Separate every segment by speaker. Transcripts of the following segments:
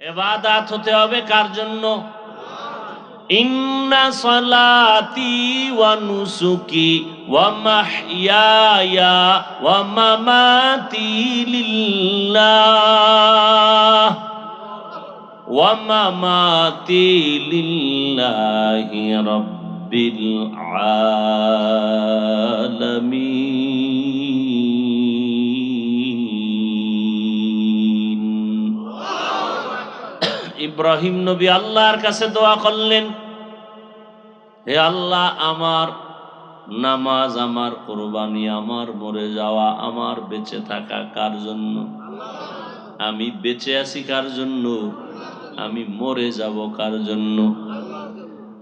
Speaker 1: ইবাদত হতে হবে কার জন্য? ইন্না সালাতি ওয়া নুসুকি ওয়া মাহইয়ায়া ওয়া মামাতি লিল্লাহ ওয়া মামাতি লিল্লাহি রাব্বিল আলামিন। ইব্রাহিম নবী আল্লাহর কাছে দোয়া করলেন, হে আল্লাহ, আমার নামাজ, আমার কুরবানি, আমার মরে যাওয়া, আমার বেঁচে থাকা কার জন্য? আমি বেঁচে আছি কার জন্য? আমি মরে যাব কার জন্য?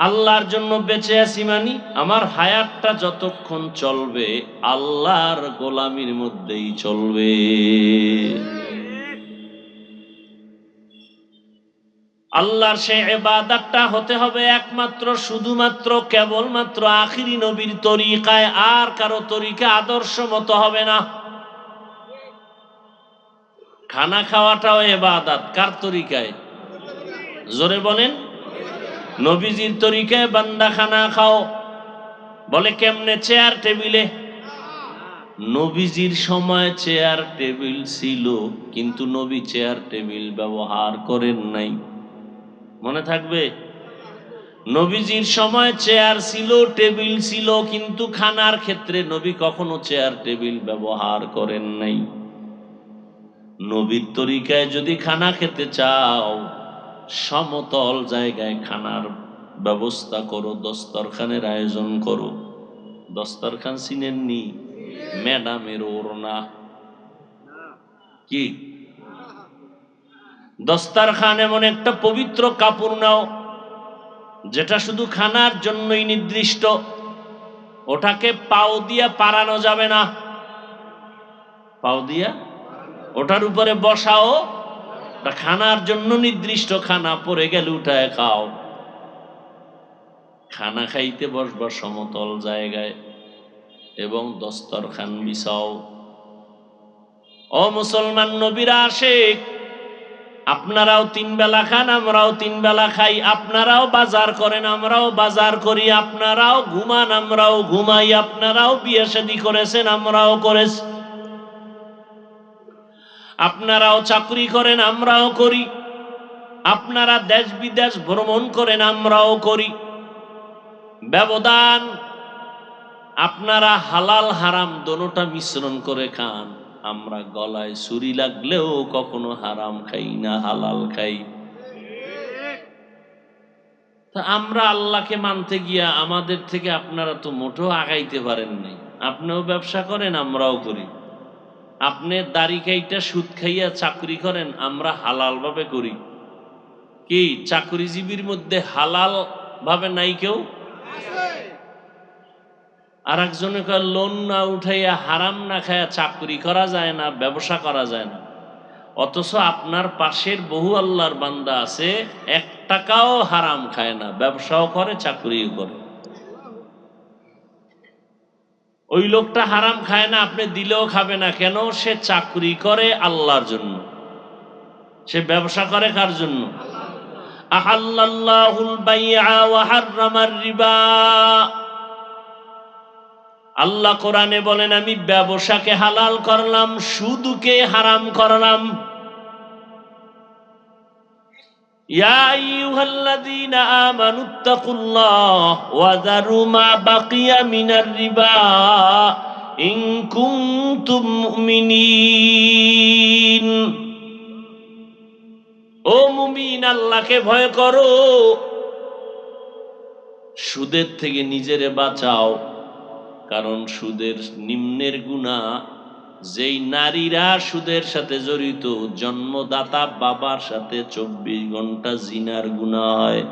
Speaker 1: আল্লাহর জন্য বেঁচে আছি মানে আমার হায়াতটা যতক্ষণ চলবে আল্লাহর গোলামির মধ্যেই চলবে। আল্লাহর সেই ইবাদতটা হতে হবে একমাত্র শুধুমাত্র কেবলমাত্র আখিরি নবীর তরিকায়, আর কারো তরিকা আদর্শ মতো হবে না। খানা খাওয়াটাও ইবাদত কার তরিকায়? জোরে বলেন। নবীজির তরিকায় বান্দা খানা খাও। বলে কেমনে? চেয়ার টেবিলে। নবীজির সময় চেয়ার টেবিল ছিল, কিন্তু নবী চেয়ার টেবিল ব্যবহার করেন নাই। মনে থাকবে? নবীজির সময় চেয়ার ছিল, টেবিল ছিল, কিন্তু খানার ক্ষেত্রে নবী কখনো চেয়ার টেবিল ব্যবহার করেন নাই। নবীর তরিকায় যদি খানা খেতে চাও, সমতল জায়গায় খানার ব্যবস্থা করো, দস্তরখানের আয়োজন করো। দস্তরখান চিনেননি? ম্যাডামের ওড়না কি? দস্তরখান এমন একটা পবিত্র কাপড় নাও যেটা শুধু খানার জন্যই নির্দিষ্ট। ওটাকে পাও দিয়া পারানো যাবে না। পাও দিয়া ওটার উপরে বসাও, খানার জন্য নির্দিষ্ট। খানা পড়ে গেলে উঠায় খাও। খানা খাইতে বসবা সমতল জায়গায় এবং দস্তরখান বিছাও। ও মুসলমান নবীরা আশিক, আপনারাও 3 বেলা খান, আমরাও 3 বেলা খাই। আপনারাও বাজার করেন, আমরাও বাজার করি। আপনারাও ঘুমান, আমরাও ঘুমাই। আপনারাও বিয়ে শাদী করেছেন, আমরাও করেছি। আপনারাও চাকরি করেন, আমরাও করি। আপনারা দেশ বিদেশ ভ্রমণ করেন, আমরাও করি। ব্যবধান আপনারা হালাল হারাম দোনোটা মিশ্রণ করে খান। আমরা গলায় ছুরি লাগলেও কখনো হারাম খাই না, হালাল খাই। তা আমরা আল্লাহকে মানতে গিয়া আমাদের থেকে আপনারা তো মোটেও আগাইতে পারেন নাই। আপনিও ব্যবসা করেন, আমরাও করি। আপনি দাড়ি খাইটা সুদ খাইয়া চাকরি করেন, আমরা হালাল ভাবে করি। কি চাকরিজীবীর মধ্যে হালাল ভাবে নাই কেউ? আর একজনে কয় লোন না উঠাইয়া হারাম না খাইয়া চাকরি করা যায় না, ব্যবসা করা যায় না। অথচ আপনার পাশের বহু আল্লাহর বান্দা আছে 1 টাকাও হারাম খায় না, ব্যবসাও করে, চাকরিও করে। ওই লোকটা হারাম খায় না, আপনি দিলেও খাবে না। কেন? সে চাকরি করে আল্লাহর জন্য, সে ব্যবসা করে কার জন্য? আহাল্লাল্লাহুল বাইআ ওয়া হাররামার রিবা। আল্লাহ কোরআনে বলেন, আমি ব্যবসাকে হালাল করলাম, সুদকে হারাম করলাম। ইয়া আইয়ুহাল্লাযীনা আমানুত্তাকুল্লাহ ওয়া যারু মা বাকিয়া মিনার রিবা ইন কুনতুম মুমিনিন। ও মুমিন, আল্লাহকে ভয় করো, সুদের থেকে নিজেরে বাঁচাও। কারণ সুদের নিম্নের গুনাহ, যেই নারীরা সুদের সাথে জড়িত, জন্মদাতা বাবার সাথে 24 ঘন্টা জিনার গুনাহ হয়।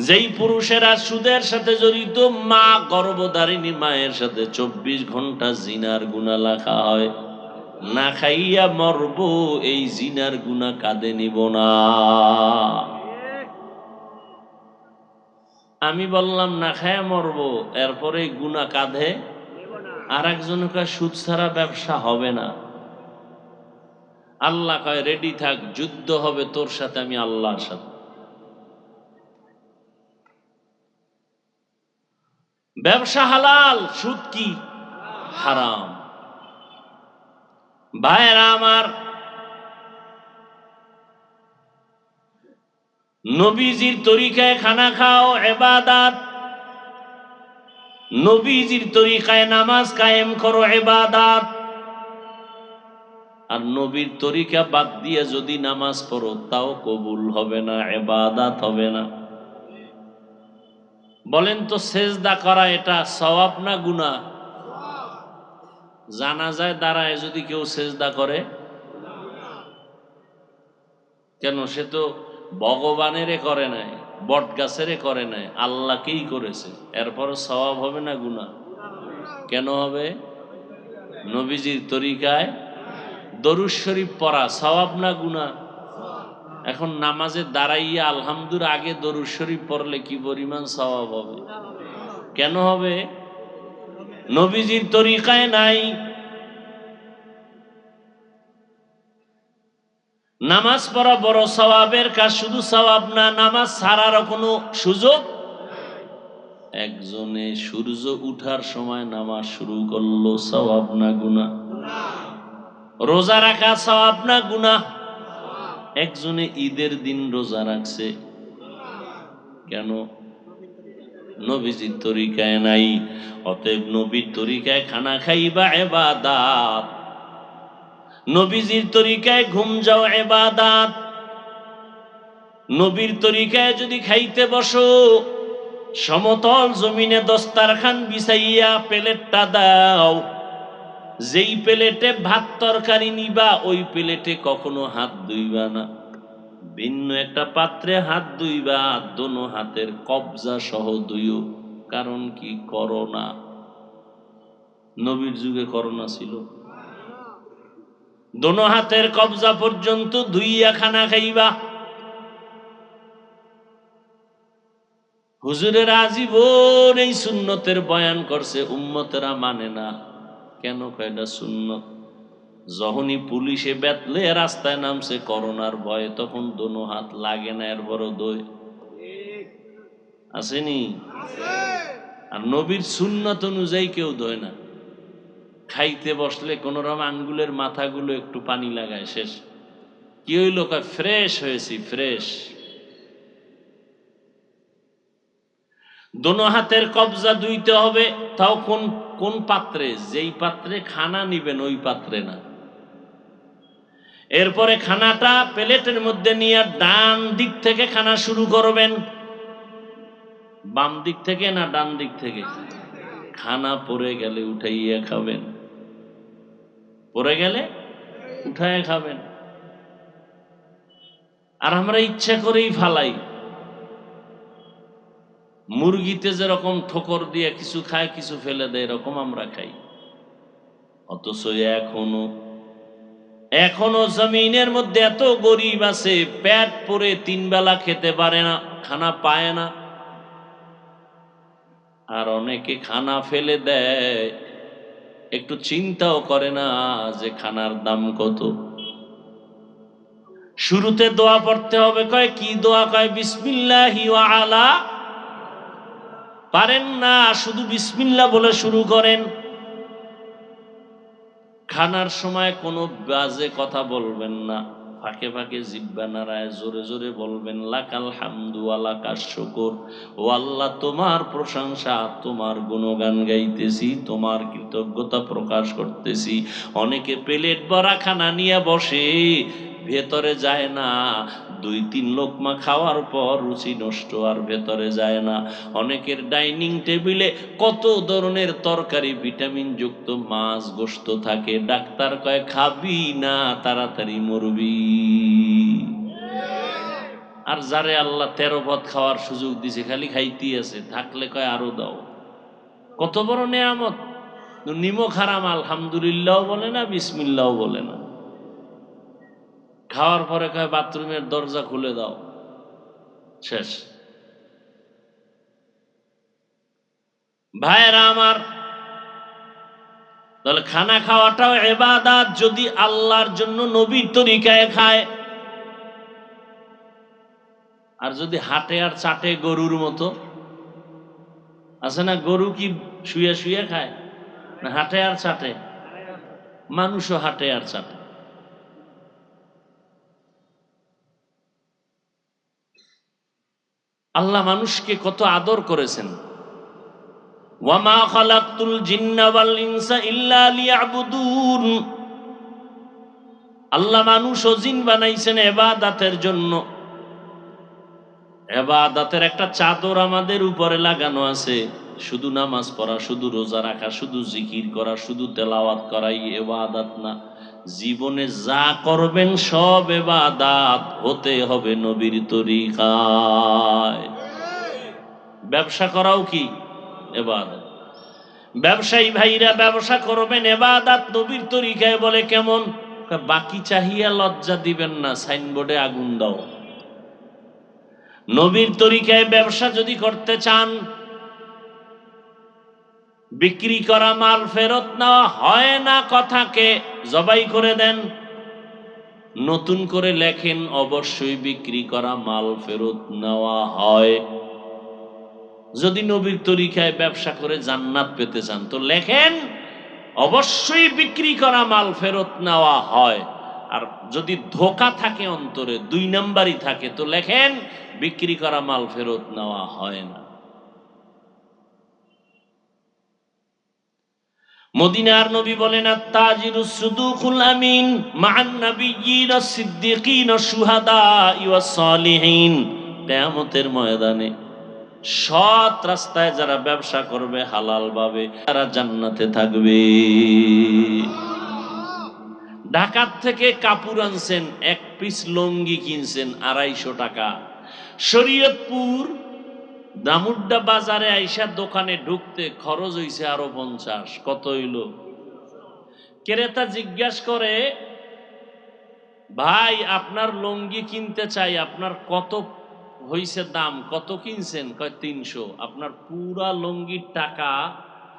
Speaker 1: যেই পুরুষেরা সুদের সাথে জড়িত, মা গর্ভধারিণী মায়ের সাথে 24 ঘন্টা জিনার গুনাহ লেখা হয়। না খাইয়া মরব, এই জিনার গুনাহ কাঁধে নিব না। আমি বললাম না খাইয়া মরব, এরপরে গুনাহ কাঁধে। আর একজনের সুদ ছাড়া ব্যবসা হবে না। আল্লাহ কয় রেডি থাক, যুদ্ধ হবে তোর সাথে, আমি আল্লাহর সাথে। ব্যবসা হালাল, সুদ কি হারাম। ভাইরা আমার, নবীজির তরিকায় খানা খাও ইবাদত, নবীজির তরিকায় নামাজ কায়েম করো ইবাদত। আর নবীর তরিকা বাদ দিয়ে যদি নামাজ পড়ো তাও কবুল হবে না, ইবাদত হবে না। বলেন তো সেজদা করা এটা সওয়াব না গুনাহ? জানাজায় দাঁড়ায় যদি কেউ সেজদা করে, কেন? সে তো ভগবানেরে করে নাই, বট গাছেরে করে নাই, আল্লাহকেই করেছে। এরপরও সওয়াব হবে না গুনাহ? কেন হবে? নবীজির তরিকায় দরুদ শরীফ পড়া সওয়াব না গুনাহ? এখন নামাজে দাঁড়াইয়া আলহামদুর আগে দরুদ শরীফ পড়লে কি পরিমাণ সওয়াব হবে? কেন হবে? নবীজির তরিকায় নাই। নামাজ পড়া বড় সওয়াবের কাজ, শুধু সওয়াব না, নামাজ ছাড়ারও কোনো সুযোগ। একজনে সূর্য উঠার সময় নামাজ শুরু করলো, সওয়াব না গুনাহ? রোজা রাখা সওয়াব না গুনাহ? একজনে ঈদের দিন রোজা রাখছে, কেন? নবীজির তরিকায় নাই। অতএব নবীর তরিকায় খানা খাইবা ইবাদত, নবীজির তরিকায় ঘুম যাও ইবাদত। নবীর তরিকায় যদি খাইতে বসো, সমতল জমিনে দস্তারখান বিছাইয়া প্লেটটা দাও, যেই প্লেটে ভাত তরকারি নিবা ওই প্লেটে কখনো হাত ধুইবা না, ভিন্ন একটা পাত্রে হাত ধুইবা, দোনো হাতের কবজা সহ ধুইও। কারণ কি? করোনা। নবীর যুগে করোনা ছিল? দোনো হাতের কবজা পর্যন্ত ধুইয়া খানা খাইবা। হুজুরের আজীবন এই সুন্নতের বয়ান করছে, উম্মতেরা মানে না। কেন? কয়টা সুন্নত। যখনই পুলিশে বেতলে রাস্তায় নামছে করোনার ভয়ে, তখন দোনো হাত লাগে না, এর বড় দই আসেনি? আর নবীর সুন্নত অনুযায়ী কেউ দয় না। খাইতে বসলে কোন রকম আঙ্গুলের মাথাগুলো একটু পানি লাগায়, শেষ। কি হইল? ফ্রেশ হয়েছি, ফ্রেশ। দোনো হাতের কবজা ধুইতে হবে, তাও কোন কোন পাত্রে? যেই পাত্রে খানা নিবেন ওই পাত্রে না। এরপরে খানাটা প্লেটের মধ্যে নিয়ে ডান দিক থেকে খানা শুরু করবেন। বাম দিক থেকে না ডান দিক থেকে? খানা পড়ে গেলে উঠাইয়া খাবেন, পড়ে গেলে উঠায় খাবেন। আর আমরা ইচ্ছা করেই ফালাই। মুরগিতে যেরকম ঠোকর দিয়ে কিছু খায়, কিছু ফেলে দেয়, এরকম আমরা খাই। অথচ এখনো জমিনের মধ্যে এত গরিব আছে, পেট পরে 3 বেলা খেতে পারে না, খানা পায় না। আর অনেকে খানা ফেলে দেয়, একটু চিন্তাও করে না যে খানার দাম কত। শুরুতে দোয়া পড়তে হবে, কয় কি দোয়া? কয় বিসমিল্লাহি ওয়া আলা। পারেন না, শুধু বিসমিল্লাহ বলে শুরু করেন। খানার সময় কোনো বাজে কথা বলবেন না, ফাঁকে ফাঁকে জিহ্বা নাড়ায় জোরে জোরে বলবেন লাকাল হামদু ওয়া লাকাশ শুকর। ও আল্লাহ, তোমার প্রশংসা, তোমার গুণগান গাইতেছি, তোমার কৃতজ্ঞতা প্রকাশ করতেছি। অনেকে প্লেট ভরা খানা নিয়ে বসে, ভেতরে যায় না, 2-3 লোকমা খাওয়ার পর রুচি নষ্ট, আর ভেতরে যায় না। অনেকের ডাইনিং টেবিলে কত ধরনের তরকারি, ভিটামিন যুক্ত মাছ গোশত থাকে, ডাক্তার কয় খাবি না, তাড়াতাড়ি মরবি। আর যারে আল্লাহ 13 পদ খাওয়ার সুযোগ দিছে, খালি খাইতেই আছে, থাকলে কয় আরো দাও। কত বড় নেয়ামত! নিমক হারাম, আলহামদুলিল্লাহ বলে না, বিসমিল্লাহ বলে না। খাওয়ার পরে কয় বাথরুমের দরজা খুলে দাও, শেষ। ভাইয়েরা আমার, তাহলে খানা খাওয়াটাও ইবাদত যদি আল্লাহর জন্য নবীর তরিকায় খায়। আর যদি হাটে আর চাটে গরুর মতো, আছে না, গরু কি শুয়ে শুয়ে খায় না হাটে আর চাটে? মানুষও হাটে আর চাটে। আল্লাহ মানুষকে কত আদর করেছেন। ওয়ামা খালাকতুল জিন্না ওয়াল ইনসা ইল্লা লিয়াবুদুন। আল্লাহ মানুষ ও জিন বানাইছেন ইবাদতের জন্য। ইবাদতের একটা চাদর আমাদের উপরে লাগানো আছে। শুধু নামাজ পড়া, শুধু রোজা রাখা, শুধু জিকির করা, শুধু তেলাওয়াত করাই ইবাদত না। জীবনে যা করবেন সব ইবাদত হতে হবে নবীর তরিকায়। ব্যবসা করাও কি ইবাদত। ব্যবসায়ী ভাইরা ব্যবসা করবেন ইবাদত নবীর তরিকায়। বলে কেমন? বাকি চাহিয়া লজ্জা দিবেন না, সাইনবোর্ডে আগুন দাও। নবীর তরিকায় ব্যবসা যদি করতে চান, বিক্রি করা মাল ফেরত নেওয়া হয় না কথাকে জবাই করে দেন। নতুন করে লেখেন, অবশ্যই বিক্রি করা মাল ফেরত নেওয়া হয়। যদি নবীর তরিকায় ব্যবসা করে জান্নাত পেতে চান তো লেখেন, অবশ্যই বিক্রি করা মাল ফেরত নেওয়া হয়। আর যদি ধোঁকা থাকে অন্তরে, 2 নাম্বারই থাকে, তো লেখেন বিক্রি করা মাল ফেরত নেওয়া হয় না। মদিনার নবী বলেন, আত-তাজিরুস সুদুকুল আমিন মা'আন নাবিয়্যিন ওয়াস-সিদ্দীকিন ওয়াশ-শুহাদা'i ওয়াস-সালিহিন। কিয়ামতের ময়দানে সৎ রাস্তায় যারা ব্যবসা করবে হালাল ভাবে, তারা জান্নাতে থাকবে। ঢাকা থেকে কাপড় আনছেন, 1 পিস লুঙ্গি কিনছেন 250 টাকা। শরীয়তপুর দামুড্ডা বাজারে আইসা দোকানে ঢুকতে খরচ হইছে আরো 50। কত হইল? ক্রেতা জিজ্ঞাসা করে, ভাই আপনার লুঙ্গি কিনতে চাই, আপনার কত হইছে দাম, কত কিনছেন? কয় 300। আপনার পুরা লুঙ্গির টাকা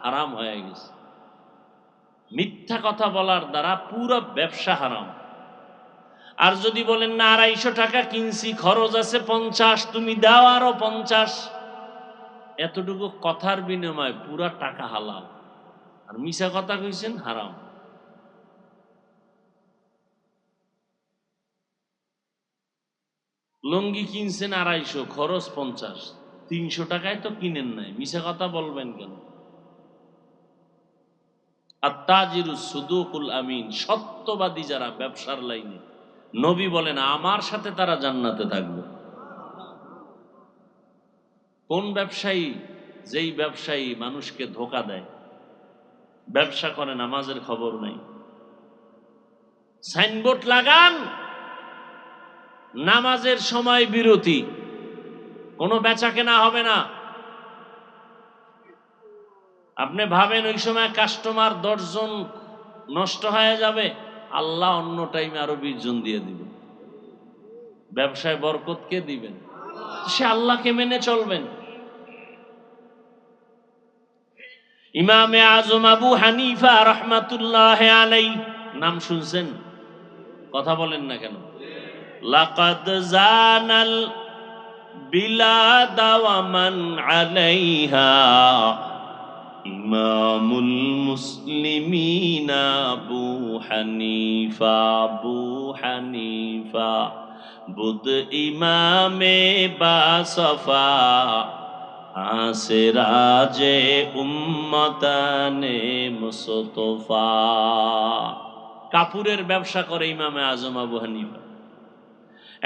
Speaker 1: হারাম হয়ে গেছে। মিথ্যা কথা বলার দ্বারা পুরো ব্যবসা হারাম। আর যদি বলেন না 250 টাকা কিনছি, খরচ আছে 50, তুমি দাও আরো 50, এতটুকু কথার বিনিময়ে পুরা টাকা হালাল। আর মিছা কথা কইছেন হারাম। লুঙ্গি কিনছেন 250, খরচ 50, 300 টাকায় তো কিনেন নাই, মিছা কথা বলবেন কেন? আত-তাজিরুস সুদুকুল আমিন, সত্যবাদী যারা ব্যবসার লাইনে, নবী বলেন আমার সাথে তারা জান্নাতে থাকবে। কোন ব্যবসায়ী? যেই ব্যবসায়ী মানুষকে ধোঁকা দেয়, ব্যবসা করে নামাজের খবর নাই। সাইনবোর্ড লাগান, নামাজের সময় বিরতি, কোনো বেচা কেনা হবে না। আপনি ভাবেন ওই সময় কাস্টমার 10 জন নষ্ট হয়ে যাবে, আল্লাহ অন্য টাইমে আরো 20 জন দিয়ে দিবেন। ব্যবসায় বরকত কে দিবেন? সে আল্লাহকে মেনে চলবেন। ইমামে আজম আবু হানিফা রাহমাতুল্লাহ আলাইহি, নাম শুনছেন? কথা বলেন না কেন? লাকাদ জানাল বিলাদ ওয়া মান আলাইহা ইমামুল মুসলিমিনা আবু হানিফা। আবু হানিফা বুদ ইমামে বাসফা, আসিরাজে উম্মতানে মুস্তফা। কাপুরের ব্যবসা করে ইমামে আজম আবু হানিফা।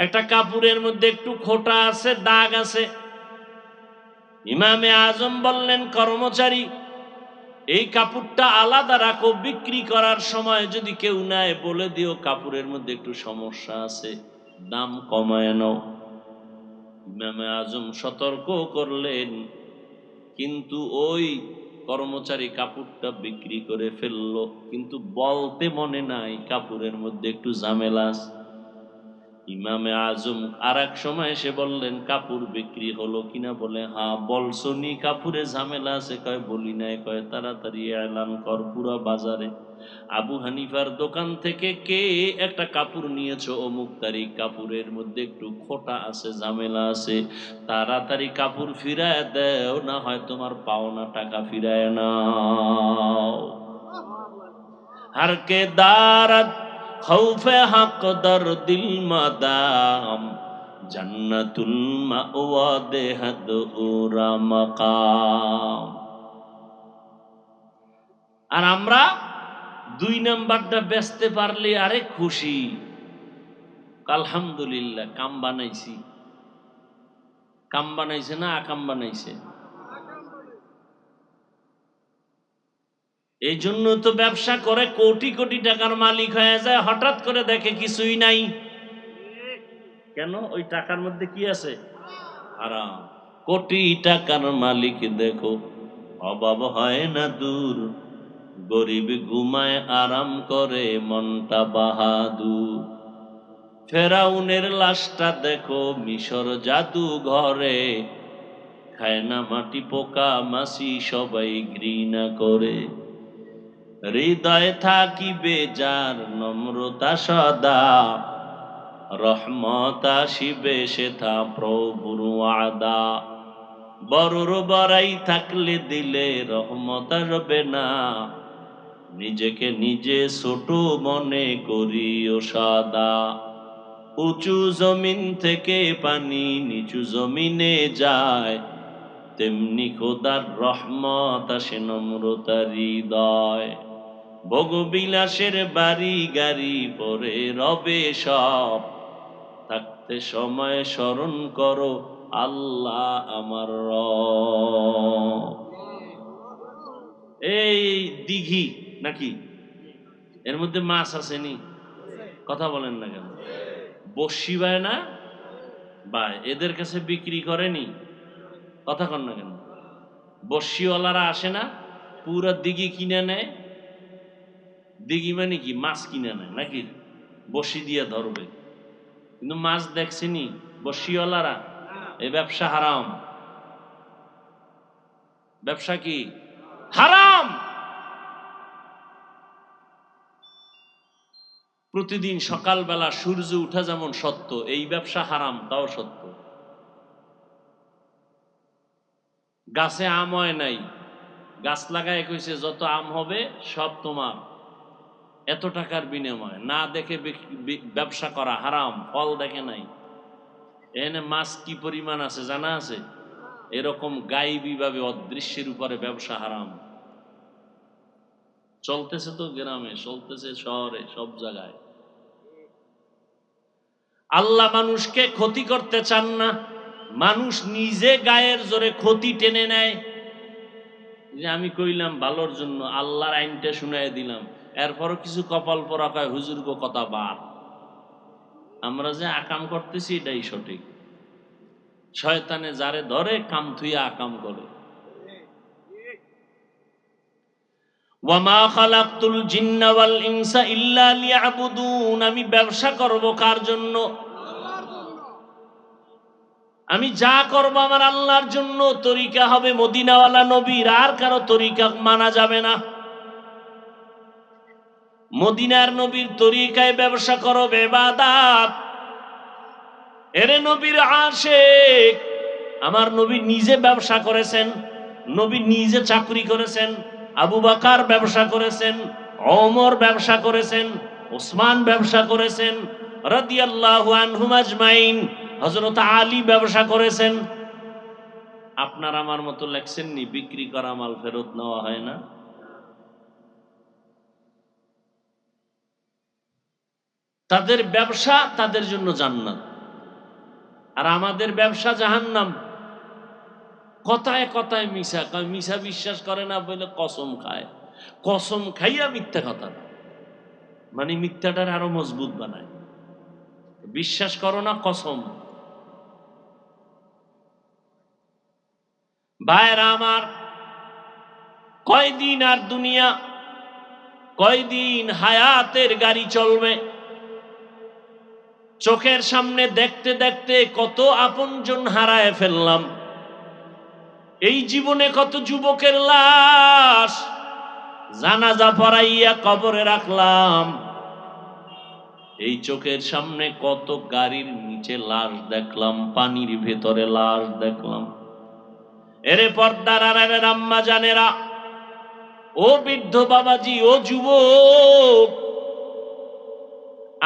Speaker 1: একটা কাপুরের মধ্যে একটু খোঁটা আছে, দাগ আছে। ইমামে আজম বললেন কর্মচারী, এই কাপড়টা আলাদা রাখো, বিক্রি করার সময় যদি কেউ নেয় বলে দিও কাপড়ের মধ্যে একটু সমস্যা আছে, দাম কমায় নাও। ইমামে আজম সতর্ক করলেন, কিন্তু ওই কর্মচারী কাপড়টা বিক্রি করে ফেললো, কিন্তু বলতে মনে নাই কাপড়ের মধ্যে একটু ঝামেলা আছে। ইমামে আজম আর এক সময় এসে বললেন, কাপড় বিক্রি হলো কিনা? বলে হ্যাঁ। বলছো নি কাপড়ে ঝামেলা আছে? কয় বলি নাই। কয় তাড়াতাড়ি এলান কর পুরা বাজারে, আবু হানিফার দোকান থেকে কে একটা কাপড় নিয়েছো অমুক তারিখ, কাপড়ের মধ্যে একটু খোটা আছে, ঝামেলা আছে, তাড়াতাড়ি কাপড় ফিরায় দেও, না হয় তোমার পাওনা টাকা ফিরায় নাও। हर के दारत खौफे हक दर दिल मदाम जन्नतुल मावा देहद उरा मकाम। আর আমরা 2 নাম্বারটা বেচতে পারলে আরে খুশি, আলহামদুলিল্লাহ। কাম বানাইছি। কাম বানাইছে না আকাম বানাইছে? এই জন্য তো ব্যবসা করে কোটি কোটি টাকার মালিক হয়ে যায়, হঠাৎ করে দেখে কিছুই নাই। কেন? ওই টাকার মধ্যে কি আছে? হারাম। কোটি টাকার মালিক দেখো অভাব হয় না দূর, গরিব ঘুমায় আরাম করে মনটা বাহাদুর। ফেরাউনের লাশটা দেখো মিশর জাদু ঘরে, খায় না মাটি পোকা মাছি সবাই ঘৃণা করে। হৃদয়ে থাকিবে যার নম্রতা সদা, রহমত আসিবে সেথা প্রভুর ওয়াদা। বড়র বড়াই থাকলে দিলে রহমত আসবে না, নিজেকে নিজে ছোট মনে করিও সদা। উঁচু জমিন থেকে পানি নিচু জমিনে যায়, তেমনি খোদার রহমত আসে নম্রতার হৃদয়। ভোগবিলাসের বাড়ি গাড়ি পরে রবে সব, থাকতে সময় স্মরণ করো আল্লাহ আমার রব। এই দিঘি নাকি? এর মধ্যে মাছ আসেনি? কথা বলেন না কেন? বসি বায় না বায়, এদের কাছে বিক্রি করেনি? কথা কন না কেন? বসিওয়ালারা আসে না, পুরা দিঘি কিনে নেয়। দিঘি মানে কি? মাছ কিনে নেয় নাকি? বসি দিয়ে ধরবে, কিন্তু মাছ দেখছেনি বসিওয়ালারা? এই ব্যবসা হারাম। ব্যবসা কি? হারাম। প্রতিদিন সকালবেলা সূর্য উঠা যেমন সত্য, এই ব্যবসা হারাম তাও সত্য। গাছে আম হয় নাই, গাছ লাগায় কইছে যত আম হবে সব তোমার, এত টাকার বিনিময়। না দেখে ব্যবসা করা হারাম, ফল দেখে নাই। এখানে মাছ কি পরিমাণ আছে জানা আছে? এরকম গাইবী ভাবে অদৃশ্যের উপরে ব্যবসা হারাম। চলতেছে তো গ্রামে, চলতেছে শহরে, সব জায়গায়। আল্লাহ মানুষকে ক্ষতি করতে চান না, মানুষ নিজে গায়ের জোরে ক্ষতি টেনে নেয়। যে আমি কইলাম ভালোর জন্য, আল্লাহর আইনটা শুনাই দিলাম, এরপরও কিছু কপাল পরা কয় হুজুর গো কথা বার। আমরা যে আকাম করতেছি এটাই সঠিক। শয়তানে যারে ধরে কাম থুইয়া আকাম করে। ওয়ামা খালাকতুল জিন্না ওয়াল ইনসা ইল্লা লিয়াবুদুন। আমি ব্যবসা করব কার জন্য? আমি যা করব আমার আল্লাহর জন্য। তরিকা হবে মদিনাওয়ালা নবীর, আর কারো তরিকা মানা যাবে না। মদিনার নবীর তরিকায় ব্যবসা করো ইবাদত। এরে নবীর আশিক, আমার নবী নিজে ব্যবসা করেছেন, নবী নিজে চাকরি করেছেন, আবু বকর ব্যবসা করেছেন, ওমর ব্যবসা করেছেন, ওসমান ব্যবসা করেছেন রাদিয়াল্লাহু আনহুম আজমাইন, হযরত আলী ব্যবসা করেছেন। আপনার আমার মতো লেখছেন নি বিক্রি করা মাল ফেরত নেওয়া হয় না? তাদের ব্যবসা তাদের জন্য জান্নাত, আর আমাদের ব্যবসা জাহান্নাম। কথায় কথায় মিশা কয়, মিশা বিশ্বাস করে না বলে কসম খায়, কসম খাইয়া মিথ্যা কথা, মানে মিথ্যাটার আরো মজবুত বানায়। বিশ্বাস করো না কসম। ভাইরা আমার, কয়দিন আর দুনিয়া, কয়দিন হায়াতের গাড়ি চলবে? চোখের সামনে দেখতে দেখতে কত আপনজন হারায় ফেললাম। এই জীবনে কত যুবকের লাশ জানাজা পড়াইয়া কবরে রাখলাম। এই চোখের সামনে কত গাড়ির নিচে লাশ দেখলাম, পানির ভেতরে লাশ দেখলাম। এরে পর্দার আড়ালের আম্মা জানেরা, ও বৃদ্ধ বাবাজি, ও যুবক,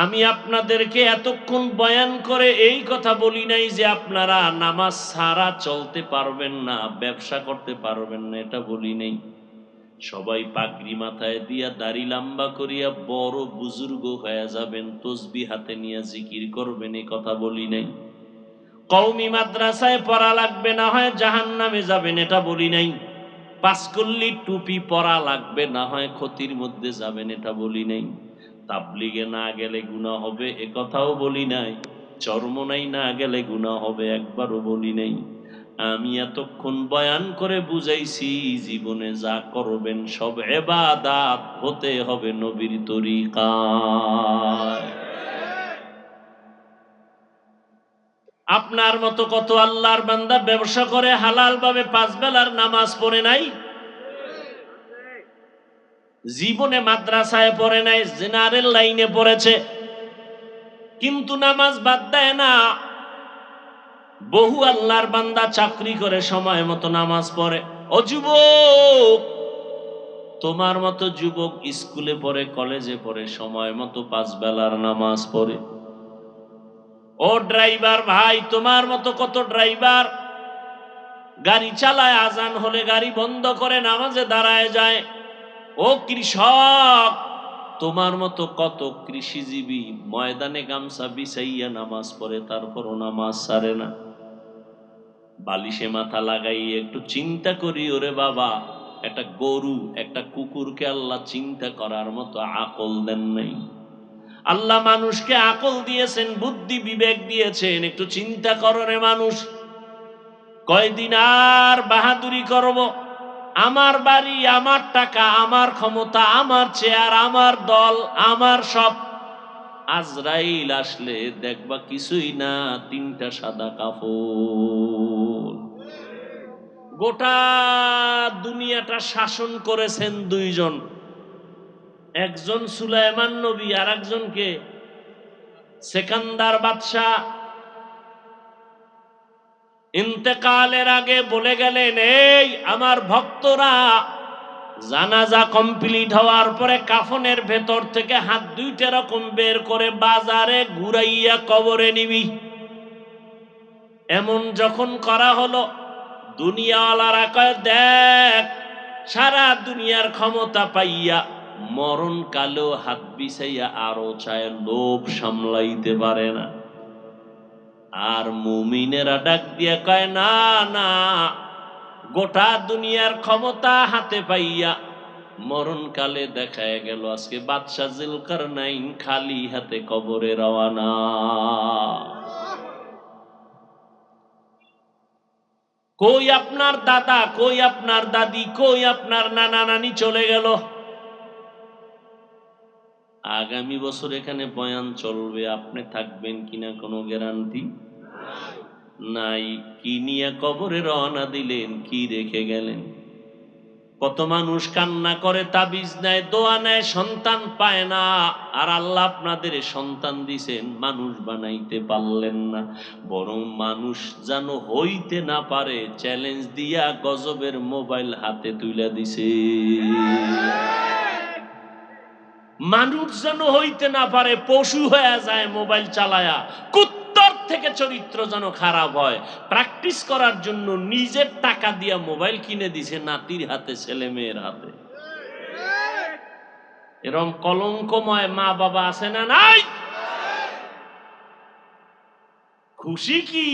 Speaker 1: আমি আপনাদেরকে এতক্ষণ বয়ান করে এই কথা বলি নাই যে আপনারা নামাজ ছাড়া চলতে পারবেন না, ব্যবসা করতে পারবেন না, এটা বলি নাই। সবাই পাগড়ি মাথায় দিয়া দাড়ি লম্বা করিয়া বড় বুজুর্গ হয়ে যাবেন, তসবিহ হাতে নিয়ে জিকির করবেন, এই কথা বলি নাই। কওমি মাদ্রাসায় পড়া লাগবে, না হয় জাহান্নামে যাবেন, এটা বলি নাই। পাঁচকল্লি টুপি পরা লাগবে, না হয় ক্ষতির মধ্যে যাবেন, এটা বলি নাই। তাবলিগে না গেলে গুনাহ হবে, এ কথাও বলি নাই। চরমনাই না গেলে গুনাহ হবে, একবারও বলি নাই। আমি এতক্ষণ বয়ান করে বুঝাইছি, জীবনে যা করবেন সব ইবাদত হতে হবে নবীর তরিকায়। আপনার মতো কত আল্লাহর বান্দা ব্যবসা করে হালাল ভাবে 5 বেলার নামাজ পড়ে নাই, জীবনে মাদ্রাসায় পড়ে নাই, জেনারেল লাইনে পড়েছে, কিন্তু নামাজ বাদ দেয় না। বহু আল্লাহর বান্দা চাকরি করে সময় মতো নামাজ পড়ে। ও যুবক, তোমার মতো যুবক স্কুলে পড়ে, কলেজে পড়ে, সময় মতো 5 বেলার নামাজ পড়ে। ও ড্রাইভার ভাই, তোমার মতো কত ড্রাইভার গাড়ি চালায়, আজান হলে গাড়ি বন্ধ করে নামাজে দাঁড়ায় যায়। ও কৃষক, তোমার মতো কত কৃষিজীবী ময়দানে গামছা বিছাইয়া নামাজ পড়ে, তারপরও নামাজ ছাড়ে না। বালিশে মাথা লাগাইয়ে একটু চিন্তা করি, ওরে বাবা, একটা গরু একটা কুকুরকে আল্লাহ চিন্তা করার মতো আকল দেন নাই। আল্লাহ মানুষকে আকল দিয়েছেন, বুদ্ধি বিবেক দিয়েছেন, একটু চিন্তা করো রে মানুষ। কয়দিন আর বাহাদুরি করব? আমার বাড়ি, আমার টাকা, আমার ক্ষমতা, আমার চেয়ার, আমার দল, আমার সব। আজরাইল আসলে দেখবা কিছুই না, 3টা সাদা কাপড়। গোটা দুনিয়াটা শাসন করেছেন 2 জন, একজন সুলাইমান নবী আর একজনকে সেকান্দার বাদশাহ। ইন্তেকালের আগে বলে গেলেন, এই আমার ভক্তরা, জানাজা কমপ্লিট হওয়ার পরে কাফনের ভেতর থেকে হাত 2টা রকম বের করে বাজারে ঘুরাইয়া কবরে নিবি। এমন যখন করা হলো, দুনিয়াওয়ালারা কয়, দেখ, সারা দুনিয়ার ক্ষমতা পাইয়া মরণ কালেও হাত বিছাইয়া আরো চায়, লোভ সামলাইতে পারে না। আর মুমিনেরা ডাক দিয়া কয়, না না, গোটা দুনিয়ার ক্ষমতা হাতে পাইয়া মরণকালে দেখায় গেল আজকে বাদশা জিলকারনাইন খালি হাতে কবরে রওয়ানা। কই আপনার দাদা, কই আপনার দাদি, কই আপনার নানা নানি চলে গেল? আগামী বছর এখানে বয়ান চলবে, আপনি থাকবেন কিনা কোনো গ্যারান্টি নাই। কি নিয়ে কবরে রওনা দিলেন, কি রেখে গেলেন? কত মানুষ কান্না করে, তাবিজ নেয়, দোয়া নেয়, সন্তান পায় না। আর আল্লাহ আপনাদের সন্তান দিছেন, মানুষ বানাইতে পারলেন না, বরং মানুষ যেন হইতে না পারে চ্যালেঞ্জ দিয়া গজবের মোবাইল হাতে তুলে দিছে। মানুষ যেন হইতে না পারে, পশু হয়ে যায় মোবাইল চালায়া। কুত্তর থেকে চরিত্র যেন খারাপ হয়, প্র্যাকটিস করার জন্য নিজের টাকা দিয়া মোবাইল কিনে দিছে নাতির হাতে, ছেলে মেয়ের হাতে। এরকম কলঙ্কময় মা বাবা আছে না নাই? খুশি কি?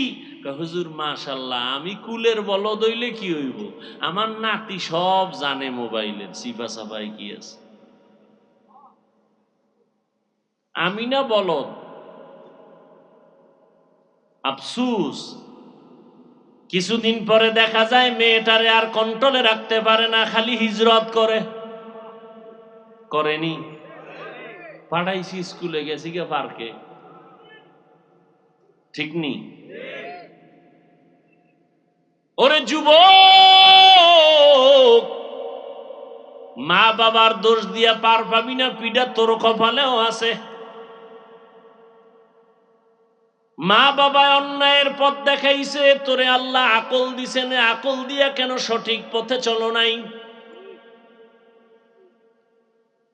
Speaker 1: হুজুর মাশাআল্লাহ, আমি কুলের বলদ হইলে কি হইব, আমার নাতি সব জানে মোবাইলের সিফা সাফাই কি আছে। আমি না বলদ। আফসুস, কিছুদিন পরে দেখা যায় মেয়েটারে আর কন্ট্রোলে রাখতে পারে না, খালি হিজরত করে। করেনি? পাঠাইছি স্কুলে, গেছি গে পার্কে, ঠিক নি? ওরে যুবক, মা বাবার দোষ দিয়া পার পাবি না, পিডা তোর কপালেও আছে। মা বাবা অন্যায়ের পথ দেখাইছে, তোরে আল্লাহ আকল দিছে না, আকল দিয়া কেন সঠিক পথে চলো নাই?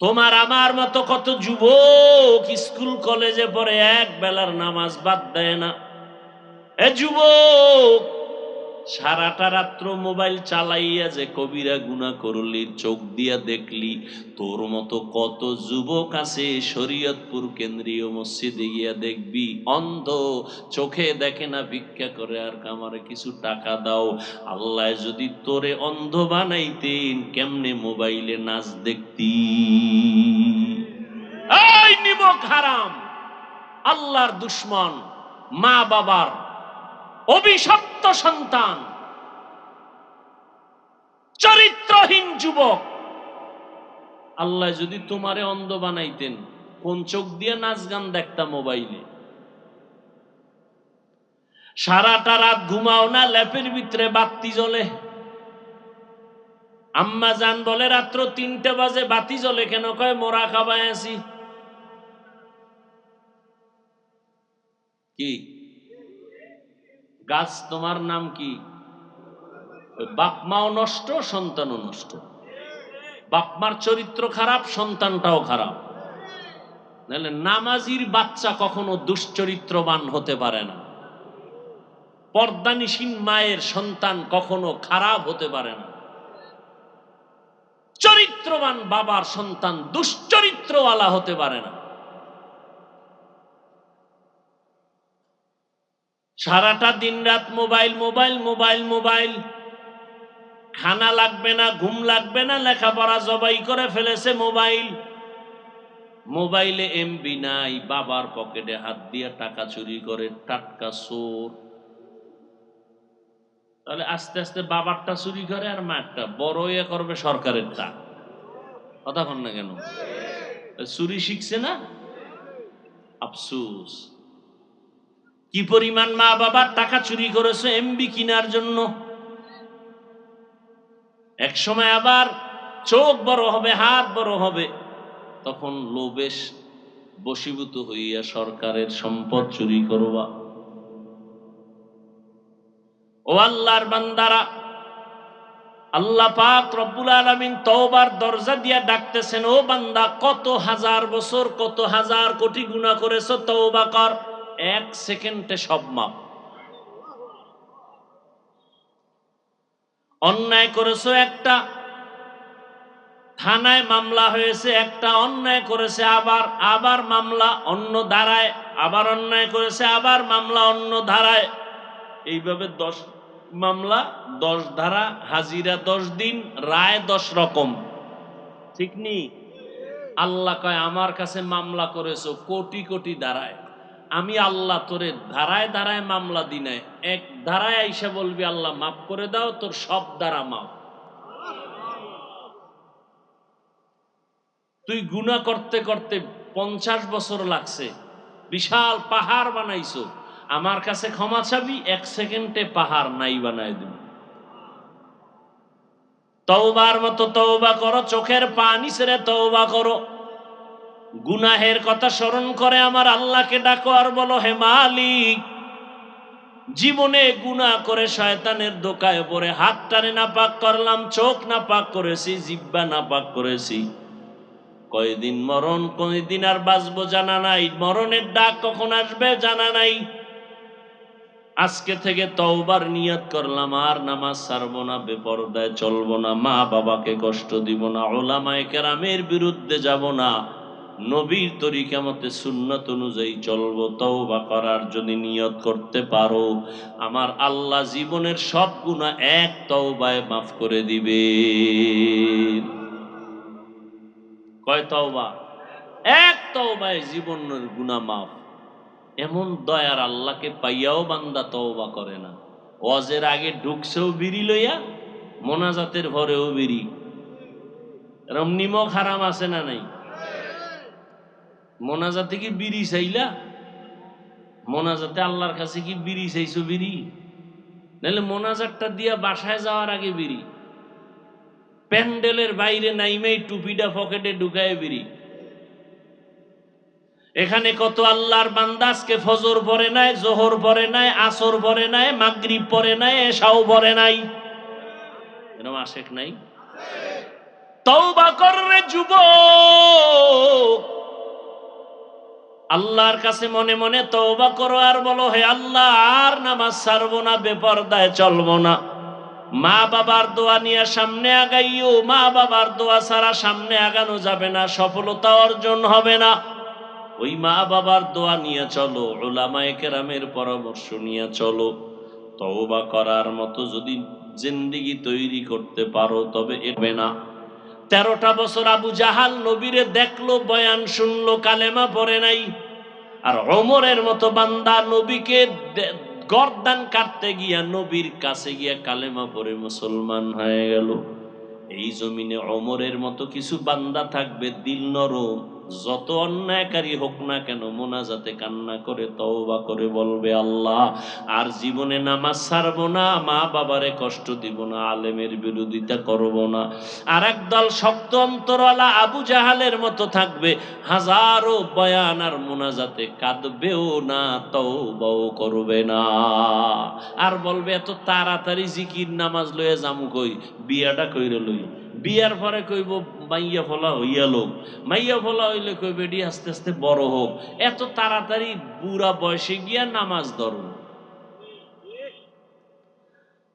Speaker 1: তোমার আমার মতো কত যুবক স্কুল কলেজে পড়ে এক বেলার নামাজ বাদ দেয় না। এ যুবক, সারাটা রাত্র মোবাইল চালাইয়া যে কবিরা গুনাহ করলি, চোখ দিয়া দেখলি, তোর মতো কত যুবক আছে শরীয়তপুর কেন্দ্রীয় মসজিদে গিয়া দেখবি অন্ধ, চোখে দেখে না, ভিক্ষা করে আর আমারে কিছু টাকা দাও। আল্লাহ যদি তোরে অন্ধ বানাইতেন, কেমনে মোবাইলে নাচ দেখতি? এই নিমক হারাম, আল্লাহর দুশ্মন, মা বাবার অভিশপ্ত সন্তান, চরিত্রহীন যুবক, আল্লাহ যদি তোমারে অন্ধ বানাইতেন, কোন চোখ দিয়ে নাচ গান দেখতা মোবাইলে? সারাটা রাত ঘুমাও না, ল্যাপের ভিতরে বাতি জ্বলে। আম্মা জান বলে রাত্র ৩টা বাজে বাতি জ্বলে কেন? কয় মোরা খাবায় আছি। কি গাছ তোমার নাম কি? বাপ মাও নষ্ট, সন্তানও নষ্ট। বাপ মার চরিত্র খারাপ, সন্তানটাও খারাপ। নাহলে নামাজির বাচ্চা কখনো দুশ্চরিত্রবান হতে পারে না। পর্দানিসীন মায়ের সন্তান কখনো খারাপ হতে পারে না। চরিত্রবান বাবার সন্তান দুশ্চরিত্রওয়ালা হতে পারে না। সারাটা দিন রাত মোবাইল মোবাইল মোবাইল মোবাইল, খানা লাগবে না, ঘুম লাগবে না, লেখাপড়া জবাই করে ফেলেছে মোবাইল। মোবাইলে এমবি নাই, বাবার পকেটে হাত দিয়ে টাকা চুরি করে, টাটকা চোর। তাহলে আস্তে আস্তে বাবারটা চুরি করে আর মারটা বড় ইয়ে করবে সরকারেরটা। কথা কন না কেন? চুরি শিখছে না, আফসোস। কি পরিমাণ মা বাবার টাকা চুরি করেছে এমবি কিনার জন্য। এক সময় আবার চোখ বড় হবে, হাত বড় হবে, তখন লোভে বশীভূত হইয়া সরকারের সম্পদ চুরি করবা। ও আল্লাহর বান্দারা, আল্লাহ পাক রব্বুল আলামিন তওবার দরজা দিয়া ডাকতেছেন, ও বান্দা, কত হাজার বছর, কত হাজার কোটি গুনাহ করেছো, তওবা কর, 1 সেকেন্ডে সব মাপ। অন্যায় করেছো একটা, থানায় মামলা হয়েছে একটা, অন্যায় করেছে আবার মামলা অন্য ধারায়, আবার অন্যায় করেছে আবার মামলা অন্য ধারায়, এইভাবে 10 মামলা 10 ধারা, হাজিরা 10 দিন, রায় 10 রকম। ঠিক নি? আল্লাহ কয় আমার কাছে মামলা করেছো কোটি কোটি ধারায়, আমি আল্লাহ তোরে ধারায় ধারায় মামলা দি নাই, এক ধারায় আইসা বলবি আল্লাহ মাফ করে দাও, তোর সব ধারা মাফ। তুই গুনাহ করতে করতে 50 বছর লাগছে, বিশাল পাহাড় বানাইছো, আমার কাছে ক্ষমা চাবি, 1 সেকেন্ডে পাহাড় নাই বানাই দিব। তওবার মতো তওবা করো, চোখের পানি ছেড়ে তওবা করো। গুনাহের কথা স্মরণ করে আমার আল্লাহকে ডাকো আর বলো, হে মালিক, জীবনে গুনাহ করে শয়তানের ধোঁকায় পড়ে হাতটারে নাপাক করলাম, চোখ নাপাক করেছি, জিহ্বা নাপাক করেছি। কয়দিন মরণ, কয়দিন আর বাঁচবো জানা নাই, মরণের ডাক কখন আসবে জানা নাই। আজকে থেকে তওবার নিয়ত করলাম, আর নামাজ ছাড়বো না, বেপরদায় চলবো না, মা বাবাকে কষ্ট দিব না, উলামায়ে কেরামের বিরুদ্ধে যাব না, নবীর তরিকা মতে সুন্নাত অনুযায়ী চলবো। তওবা করার যদি নিয়ত করতে পারো, আমার আল্লাহ জীবনের সব গুনাহ এক তওবায় মাফ করে দিবে। কয় তওবা? এক তওবায় জীবনের গুনাহ মাফ। এমন দয়ার আল্লাহকে পাইয়াও বান্দা তওবা করে না। ওয়াজের আগে ঢুকছেও বিড়ি লইয়া, মোনাজাতের পরেও বিড়ি। এরম নিমক হারাম আছে না নাই? মোনাজাতে কি বিড়ি চাইলা? মোনাজাতে আল্লাহর কাছে কি বিড়ি চাইছো? বিড়ি নাহলে মোনাজাতটা দিয়া বাসায় যাওয়ার আগে বিড়ি, প্যান্ডেলের বাইরে নাইমেই টুপিটা পকেটে ঢুকায় বিড়ি। এখানে কত আল্লাহর বান্দা আজকে ফজর পড়ে নাই, জোহর পড়ে নাই, আসর পড়ে নাই, মাগরিব পড়ে নাই, এশাও পড়ে নাই, এরকম আশেক নাই? তওবা কর রে যুবক, আল্লাহর কাছে মনে মনে তওবা করো আর বলো, হে আল্লাহ আর নামাজ ছাড়বো না, বেপরদায় চলবো না। মা বাবার দোয়া নিয়ে সামনে আগাইও, মা বাবার দোয়া ছাড়া সামনে আগানো যাবে না, সফলতা অর্জন হবে না। ওই মা বাবার দোয়া নিয়ে চলো, উলামায়ে কেরামের পরামর্শ নিয়ে চলো। তওবা করার মতো যদি জিন্দেগি তৈরি করতে পারো তবে এবে না। 13টা বছর আবু জাহাল নবীরে দেখলো, বয়ান শুনলো, কালেমা পড়ে নাই। আর ওমরের মতো বান্দা নবীকে গর্দান কাটতে গিয়া নবীর কাছে গিয়া কালেমা পড়ে মুসলমান হয়ে গেল। এই জমিনে ওমরের মতো কিছু বান্দা থাকবে, দিল নরম, যত অন্যায়কারী হোক না কেন মোনাজাতে কান্না করে তওবা করে বলবে, আল্লাহ আর জীবনে নামাজ ছাড়বো না, মা বাবারে কষ্ট দিব না, আলেমের বিরোধিতা করব না। আর একদল শক্ত অন্তরওয়ালা আবু জাহালের মতো থাকবে, হাজারো বয়ান আর মোনাজাতে কাঁদবেও না, তওবাও করবে না। আর বলবে, এত তাড়াতাড়ি জিকির নামাজ লয়ে যামু কই, বিয়াটা কইরে লই। বিয়ার পরে কইব মাইয়া ফলা হইয়া লোক, মাইয়া ফলা হইলে কইবে এডি আস্তে আস্তে বড় হোক, এত তাড়াতাড়ি বুড়া বয়সে গিয়া নামাজ ধরো।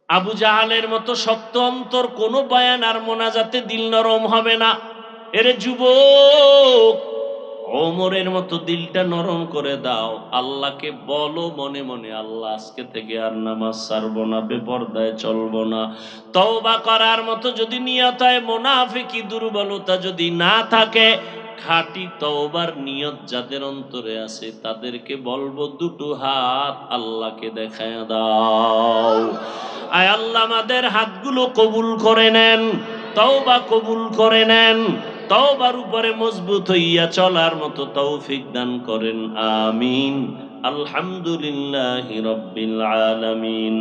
Speaker 1: আবু জাহালের মতো শক্ত অন্তর, কোনো বয়ান আর মোনাজাতে দিল নরম হবে না। এরে যুবক, ওমরের মতো দিলটা নরম করে দাও, আল্লাহকে বলো মনে মনে, আল্লাহ আজকে থেকে আর নামাজ ছাড়বো না, বেপরদায় চলবো না। তওবা করার মতো যদি নিয়ত হয়, মুনাফিকি দুর্বলতা যদি না থাকে, খাঁটি তওবার নিয়ত যাদের অন্তরে আছে তাদেরকে বলবো, দুটো হাত আল্লাহকে দেখায় দাও। আয় আল্লাহ আমাদের হাতগুলো কবুল করে নেন, তওবা কবুল করে নেন, তওবার উপরে মজবুত হইয়া চলার মতো তৌফিক দান করেন, আমিন। আলহামদুলিল্লাহি রাব্বিল আলামিন,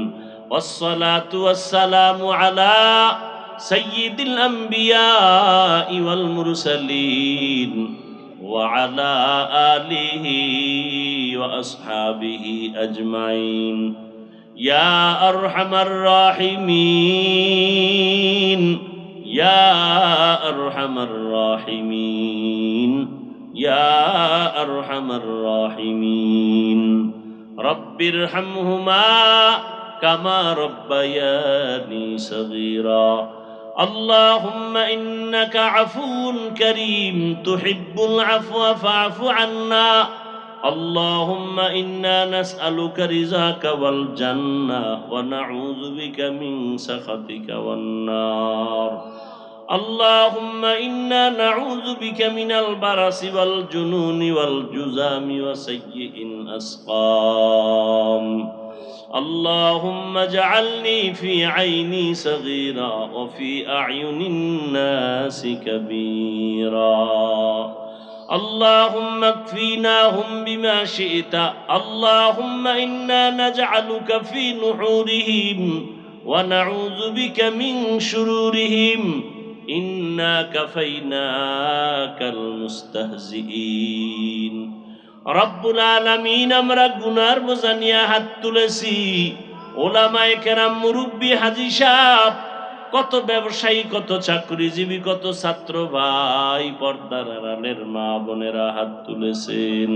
Speaker 1: ওয়াসসালাতু ওয়াসসালামু আলা সাইয়্যিদিল আমবিয়া ওয়াল মুরসালিন ওয়া আলা আলিহি ওয়া আসহাবিহি আজমাইন। ইয়া আরহামার রাহিমিন, ইয়া আরহামার রাহিমিন, ইয়া আরহামার রাহিমিন। রব্বিরহামহুমা কামা রব্বায়ানি সগীরা। আল্লাহুম্মা ইন্নাকা আফুউন কারীম তুহিব্বুল আফওয়া ফা'ফু আন্না। আল্লাহুম্মা ইন্না নাসআলুকা রিযাকা ওয়াল জান্নাহ ওয়া নাউযু বিকা মিন সাখাতিকা ওয়ান নার। আল্লাহুম্মা ইন্না নাউযু বিকা মিনাল বারাসি ওয়াল জুনুনি ওয়াল জুযামি ওয়া সাইয়্যিল আসকাম। আল্লাহুম্মা জাআলনি ফি আইনি সগীরা ওয়া ফি আ'য়ুনিন নাসি কাবীরা। اللهم اكفيناهم بما شئت. اللهم إنا نجعلك في نحورهم ونعوذ بك من شرورهم إنا كفيناك المستهزئين. রব্বুল আলামিন, আমরা গুনার বোঝা নিয়ে হাত তুলেছি। ওলামায়ে কেরাম, মুরব্বী, হাজী সাহেব, কত ব্যবসায়ী, কত চাকরিজীবী, কত ছাত্র ভাই, পর্দার আড়ালের মা বোনেরা হাত তুলেছেন।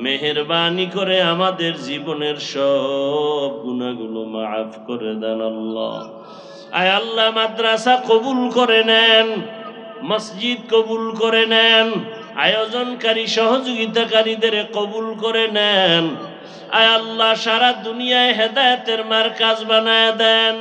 Speaker 1: মেহেরবানি করে আমাদের জীবনের সব গুনাহগুলো মাফ করে দেন আল্লাহ। আয় আল্লাহ, মাদ্রাসা কবুল করে নেন, মসজিদ কবুল করে নেন, আয়োজনকারী সহযোগিতাকারীদের কবুল করে নেন। আয় আল্লাহ, সারা দুনিয়ায় হেদায়েতের মার্কাজ বানায় দেন।